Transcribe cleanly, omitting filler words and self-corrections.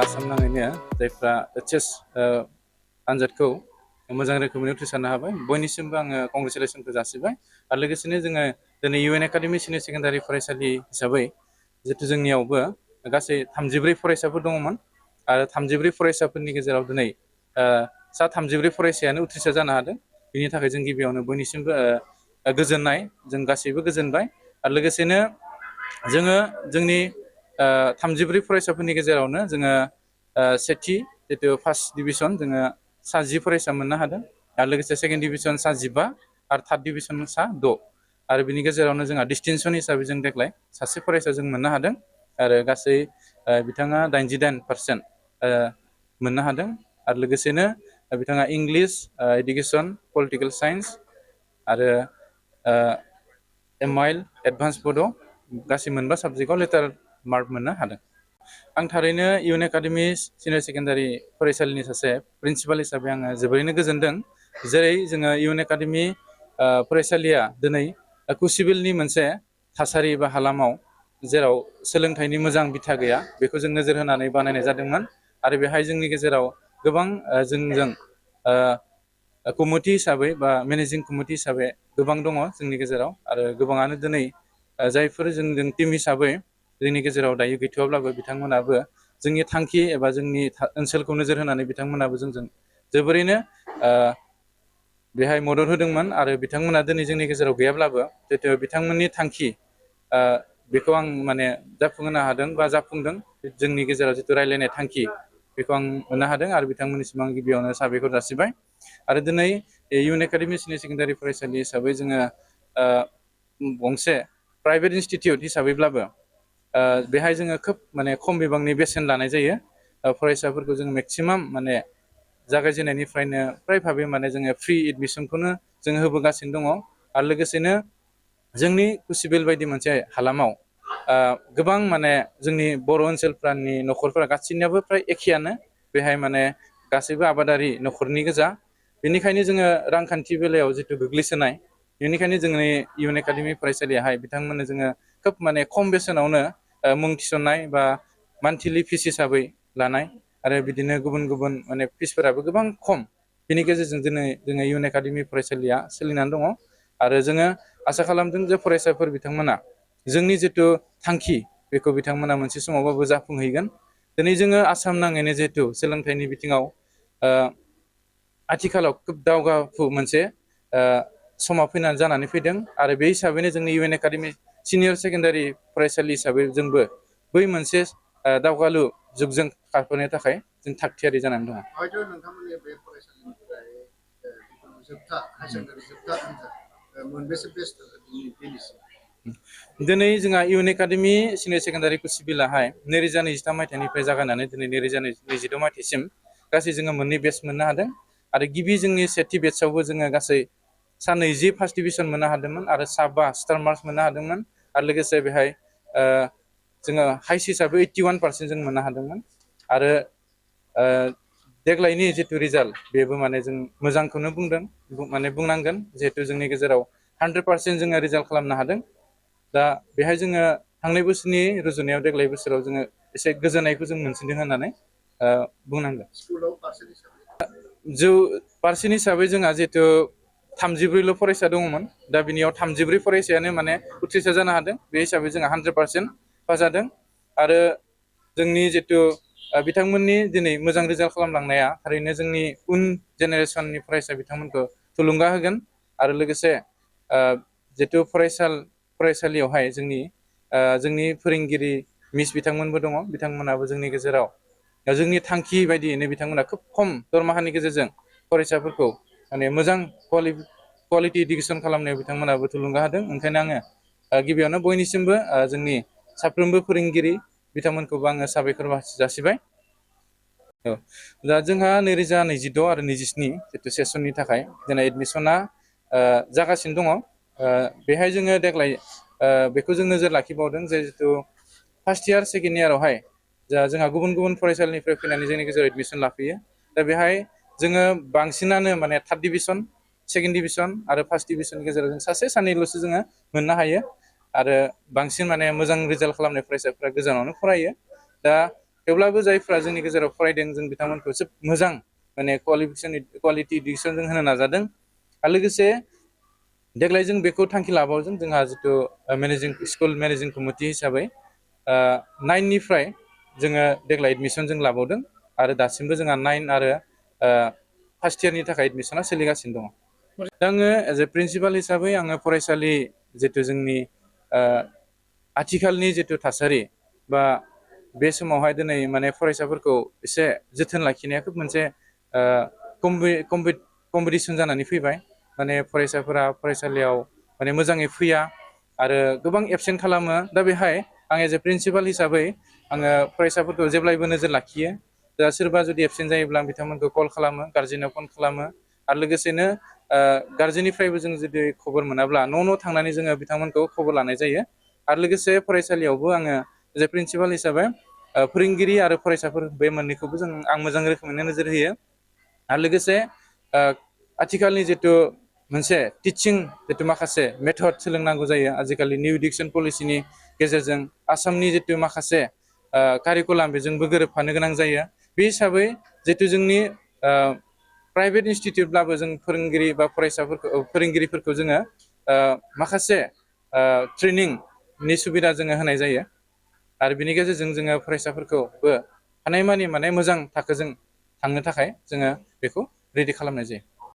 आसाम नाङैनो जायफ्रा एचएस आनजादखौ मोजां रोखोमै उथ्रिसारनो हाबाय बयनिसिमबो आङो कंग्रेचुलेसनखौ जासिबाय आरो लोगोसेनो जोङो दिनै इउएन एकाडेमि सिनियर सेकेन्डारि फरायसालि हिसाबै जिहेतु जोंनियावबो गासै 34 फरायसाफोर दङमोन आरो 34 फरायसाफोरनि गेजेराव दिनै सा 34 फरायसायानो उथ्रिसार जानो हादों बिनि थाखाय जों गिबियावनो बयनिसिमबो गोजोननाय जों गासैबो गोजोनबाय आरो लोगोसेनो जोङो जोंनि 34 फरायसाफोरनि गेजेरावनो जोङो सेथि जितु फार्स्ट डिभिजन जोङो सा 10 फरायसा मोननो हादों आरो लोगोसे सेकेन्ड डिभिजन सा 15 आरो थार्ड डिभिजन सा 6 आरो बिनि गेजेरावनो जोंहा डिस्टिंसन हिसाबै जों देग्लाय सासे फरायसा जों मोननो हादों आरो गासै बिथाङा 89% मोननो हादों आरो लोगोसेनो बिथाङा इंलिश एडुकेसन पलिटिकेल साइन्स आरो एमाइल एडभान्स बड' गासै मोनबा साबजेक्टआव लेटार मार्क मोननो हादों आं थारैनो इउएन एकाडेमि सिनियर सेकेन्डारि फरायसालिनि सासे प्रिन्सिपाल हिसाबै आङो जोबोरैनो गोजोनदों जेरै जोङो इउएन एकाडेमि फरायसालिया दिनै कुसिबिलनि मोनसे थासारि बा हालामाव जेराव सोलोंथाइनि मोजां बिथा गैया बेखौ जों नोजोर होनानै बानायनाय जादोंमोन आरो बेहाय जोंनि गेजेराव गोबां जोंजों कमिटि हिसाबै बा मेनेजिं कमिटि हिसाबै गोबां दङ जोंनि गेजेराव आरो गोबाङानो दिनै जायफोर जोंजों टिम हिसाबै जोंनि गेजेराव दायो गैथ'वाब्लाबो बिथांमोनाबो जोंनि थांखि एबा जोंनि ओनसोलखौ नोजोर होनानै बिथांमोनाबो जोंजों जोबोरैनो बेहाय मदद होदोंमोन आरो बिथांमोना दिनै जोंनि गेजेराव गैयाब्लाबो जितु बिथांमोननि थांखि बेखौ आं माने जाफुंहोनो हादों बा जाफुंदों जोंनि गेजेराव जितु रायलायनाय थांखि बेखौ आं मोननो हादों आरो बिथांमोननिसिम आं गिबियावनो साबायखर जासिबाय आरो दिनै इउएन एकाडेमि सिनियर सेकेन्डारि फरायसालि हिसाबै जोङो गंसे प्राइभेट इनस्टिटिउट हिसाबैब्लाबो बेहाय जोङो खोब माने खम बिबांनि बेसेन लानाय जायो फरायसाफोरखौ जोङो मेक्सिमाम माने जागायजेननायनिफ्रायनो फ्राय भाबै माने जोङो फ्रि एडमिसनखौनो जोङो होबोगासिनो दङ आरो लोगोसेनो जोंनि कुसिबिल बायदि मोनसे हालामाव गोबां माने जोंनि बर' ओनसोलफोरनि न'खरफोरा गासैनियाबो फ्राय एखेयानो बेहाय माने गासैबो आबादारि न'खरनि गोजा बेनिखायनो जोङो रांखान्थि बेलायाव जितु गोग्लैसोनाय बेनिखायनो जोंनि इउएन एकाडेमि फरायसालियाहाय बिथांमोननो जोङो खोब माने खम बेसेनावनो मुं थिसननाय बा मान्थलि फिस हिसाबै लानाय आरो बिदिनो गुबुन गुबुन माने फिसफोराबो गोबां खम बिनि गेजेरजों दिनै जोङो इउएन एकाडेमि फरायसालिया सोलिनानै दङ आरो जोङो आसा खालामदों जे फरायसाफोर बिथांमोना जोंनि जितु थांखि बेखौ बिथांमोना मोनसे समावबाबो जाफुंहैगोन दिनै जोङो आसाम नाङैनो जिहेतु सोलोंथाइनि बिथिङाव आथिखालाव खोब दावगाफु मोनसे समा जानानै फैदों आरो बे हिसाबैनो जोंनि इउएन एकाडेमि सिनियर सेकेन्डारि फरायसालि हिसाबै जोंबो बै मोनसे दावगालु जुगजों खारफानो थाखाय जों थागथियारि जानानै दङ। हयथ' नोंथांमोननि बे फरायसालिनिफ्राय जोबथा हायार सेकेन्डारि जोबथा आनजाद मोनबेसे बेस्ट दिनैसिम दिनै जोंहा इउएन एकाडेमि सिनियर सेकेन्डारि कुसिबिलाहाय 2023 मायथाइनिफ्राय जागायनानै दिनै 2026 मायथाइसिम गासै जोङो मोननै बेच मोननो हादों आरो गिबि जोंनि सेथि बेचआवबो जोङो गासै सा 20 फार्स्ट डिभिसन मोननो हादोंमोन आरो सा 5 स्टार मार्कस मोननो हादोंमोन आरो लोगोसे बेहाय जोङो हाइस्ट हिसाबै 81% जों मोननो हादोंमोन आरो देग्लायनि जितु रिजाल्ट बेबो माने जों मोजांखौनो बुंदों माने बुंनांगोन जिहेतु जोंनि गेजेराव 100% जोङो रिजाल्ट खालामनो हादों दा बेहाय जोङो थांनाय बोसोरनि रुजुनायाव देग्लाय बोसोराव जोङो एसे गोजोननायखौ जों मोनसिनदों होननानै बुंनांगोन स्कुलाव पारसेन्ट हिसाबै पारसेन्ट हिसाबै जोंहा जिहेतु 34ल' फरायसा दङमोन दा बिनियाव 34 फरायसायानो माने उथ्रिसार जानो हादों बे हिसाबै जोंहा 100% पास जादों आरो जोंनि जितु बिथांमोननि दिनै मोजां रिजाल्ट खालामलांनाया थारैनो जोंनि उन जेनेरेसननि फरायसा बिथांमोनखौ थुलुंगा होगोन आरो लोगोसे जितु फरायसालियावहाय जोंनि फोरोंगिरि मिस बिथांमोनबो दङ बिथांमोनाबो जोंनि गेजेराव जोंनि थांखि बायदियैनो बिथांमोना खोब खम दरमाहानि गेजेरजों फरायसाफोरखौ माने मोजां कुवालिटि इडुकेसन खालामनायाव बिथांमोनाबो थुलुंगा होदों ओंखायनो आङो गिबियावनो बयनिसिमबो जोंनि साफ्रोमबो फोरोंगिरि बिथांमोनखौबो आङो साबायखर जासिबाय दा जोंहा 2026 आरो 27 जितु सेसननि थाखाय जोंना एडमिसना जागासिनो दङ बेहाय जोङो देग्लाय बेखौ जों नोजोर लाखिबावदों जे जितु फार्स्ट इयार सेकेन्ड इयारावहाय जोंहा गुबुन गुबुन फरायसालिनिफ्राय फैनानै जोंनि गेजेराव एडमिसन लाफैयो दा बेहाय जोङो बांसिनानो माने थार्ड डिभिसन सेकेन्ड डिभिसन आरो फार्स्ट डिभिसननि गेजेराव जों सासे सानैल'सो जोङो मोननो हायो आरो बांसिन माने मोजां रिजाल्ट खालामनाय फरायसाफोरा गोजानावनो फरायो दा थेवब्लाबो जायफ्रा जोंनि गेजेराव फरायदों जों बिथांमोनखौ जोबोद मोजां माने क्वालिटि इडुकेसन जों होनो नाजादों। आरो लोगोसे देग्लाय जों बेखौ थांखि लाबावदों, जोंहा जिथु स्कुल मेनेजिं कमिटि हिसाबै 9निफ्राय जोङो देग्लाय एडमिसन जों लाबावदों आरो दासिमबो जोंहा 9 आरो फार्स्ट इयारनि थाखाय एडमिसना सोलिगासिनो दङ। दा आङो एज ए प्रिन्सिपाल हिसाबै आङो फरायसालि जिथु जोंनि आथिखालनि जिथु थासारि बा बे समावहाय दिनै माने फरायसाफोरखौ एसे जोथोन लाखिनाया खोब मोनसे कम्पिटिसन जानानै फैबाय। माने फरायसाफोरा फरायसालियाव माने मोजाङै फैया आरो गोबां एबसेन्ट खालामो। दा बेहाय आं एज ए प्रिन्सिपाल हिसाबै आङो फरायसाफोरखौ जेब्लायबो नोजोर लाखियो। दा सोरबा जुदि एबसेन्ट जायोब्ला आं बिथांमोनखौ कल खालामो, गार्जेनाव फन खालामो आरो लोगोसेनो गार्जेननिफ्रायबो जों जुदि खबर मोनाब्ला न' थांनानै जोङो बिथांमोनखौ खबर लानाय जायो। आरो लोगोसे फरायसालियावबो आङो एज ए प्रिन्सिपाल हिसाबै फोरोंगिरि आरो फरायसाफोर बे मोननैखौबो आं मोजां रोखोमैनो नोजोर होयो। आरो लोगोसे आथिखालनि जिथु मोनसे टिचिं जिथु माखासे मेथड सोलोंनांगौ जायो आजिखालि निउ इडुकेसन पलिसिनि गेजेरजों आसामनि जिथु माखासे कारिकुलाम बेजोंबो गोरोबफानो गोनां जायो। बे हिसाबै जिथु जोंनि प्राइभेट इनस्टिटिउटब्लाबो जों फोरोंगिरि बा फोरोंगिरिफोरखौ जोङो माखासे ट्रेनिंनि सुबिदा जोङो होनाय जायो। आरो बिनि गेजेरजों जोङो फरायसाफोरखौबो हानायमानि माने मोजां थाखोजों थांनो थाखाय जोङो बेखौ रेडि खालामनाय जायो।